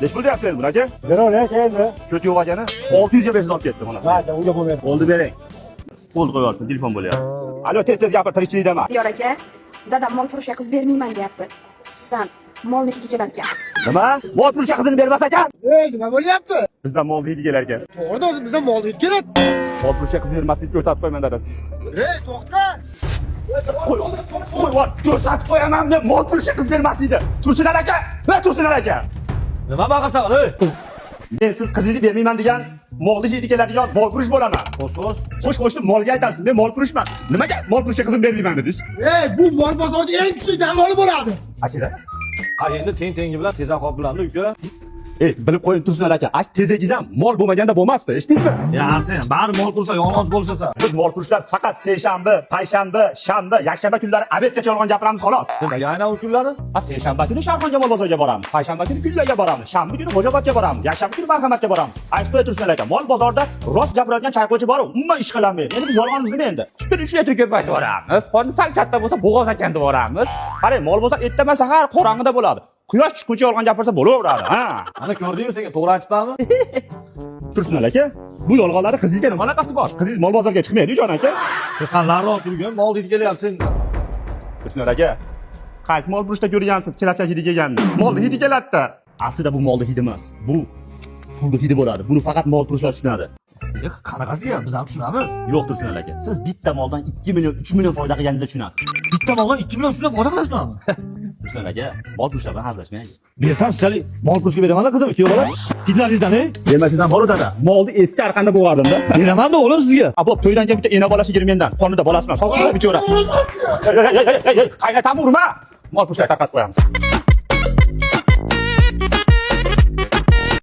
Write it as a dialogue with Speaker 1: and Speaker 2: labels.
Speaker 1: Neç pul deyapsiz buni aka?
Speaker 2: Berol keldi.
Speaker 1: Ko't yo'q akani. 600 ga bersiz olib ketdi mana.
Speaker 2: Mayli, unga bo'lmaydi.
Speaker 1: Oldi bering. Qo'l qo'yapti, telefon bo'lyapti. Alo, tez gapir, tirikchilikdaman.
Speaker 3: Diyor aka, dadam mol furushga qiz bermayman deyapti. Sizdan molni hidi kelar ekan.
Speaker 1: Nima? Mol pul qizini bermas ekan.
Speaker 2: Nima bo'lyapti?
Speaker 1: Bizdan mol hidi kelar ekan.
Speaker 2: To'g'ri, o'zi bizdan mol hid keladi.
Speaker 1: Mol pul qizni bermaslikni ko'rsatib qo'yman dadasi.
Speaker 2: To'xta.
Speaker 1: Qo'y, ko'rsatib qo'yaman deb mol pul qiz bermaslikni. Turchilar aka, va turchilar aka.
Speaker 4: Nima baqirsan, ey?
Speaker 1: Men siz qizingizni bermayman degan molni hidi keladigan mol purish bo'laman. Xo'sh, molga aytasiz, men mol purishman. Nimaga mol purishga qizim bermayman dedingiz?
Speaker 2: Bu mol bozorda eng kuchli daloli bo'ladi.
Speaker 1: Ashira.
Speaker 4: Ha, endi tengi bilan tezak qolib bilamdi, uka.
Speaker 1: Bilib qo'ying tursinlar aka. Tezagiz ham mol bo'lmaganda bo'lmasdi, eshitdingizmi?
Speaker 4: Ya, sen bari mol qursa yolg'onchi bo'lishasan.
Speaker 1: Biz mol purishlar faqat seshanba, payshanba, shanba, yakshanba kunlari obedgacha yolg'on gapiramiz xolos.
Speaker 4: Nimaga aynan u kunlari?
Speaker 1: Seshanba kuni Sharxon Jamol bozoriga boramiz, payshanba kuni Kunlarga boramiz, shanba kuni Xo'jaobodga boramiz, yakshanba kuni Marhamatga boramiz. Aytib qo'ya tursinlar aka. Mol bozorda rost gapiradigan chayqovchi bor, umuman ish qilolmaydi. Endi biz yolg'onimiz nima endi? Sutini 3 litr ko'paytirib boramiz. Qonni sal katta bo'lsa bo'g'oz ekan deb boramiz. Qarang, mol bo'lsa ertaman sahar qorong'ida bo'ladi. Quyosh chiqquncha yolg'on gapirsa bo'laveradi, ha.
Speaker 4: Ana ko'rdingmi, senga to'g'ri aytibmanmi?
Speaker 1: Tursinlar aka, bu yolg'onlarni qizingizga nima aloqasi bor? Qizingiz mol bozorga chiqmaydi, jon aka.
Speaker 4: Sen nariroq turgin, mol hidi kelyapsan.
Speaker 1: Tursinlar aka, qaysi mol burishda ko'rgansiz, kelasiya hidi kelganini? Molni hidi keladi-da. Aslida bu molni hidi emas. Bu pulni hidi bo'ladi. Buni faqat mol turishlar tushunadi.
Speaker 4: Qanaqasiga? Biz ham tushunamiz.
Speaker 1: Yo'q Tursinlar aka. Siz bitta moldan 2 million, 3 million foyda qilganingizda tushunasiz.
Speaker 4: Bitta moldan 2 million shunday foyda qilasizmi?
Speaker 1: Tursinlar aka, mol turishlar bilan hazillashmang.
Speaker 4: Bersam sizlarga mol qurishga beraman-da qizim, kuyovlar. Hidlaringizdan, ey?
Speaker 1: Bermasingizdan bor dada. Molni eski arqanda bo'g'ardim-da.
Speaker 4: Beraman-da o'g'lim sizga.
Speaker 1: Abob to'ydan keyin bitta ena bola sigir mendan. Qonida bolasi bilan. Sog'inib bichora. Qayga tam urma. Mol turishlar tarqatib qo'yamiz.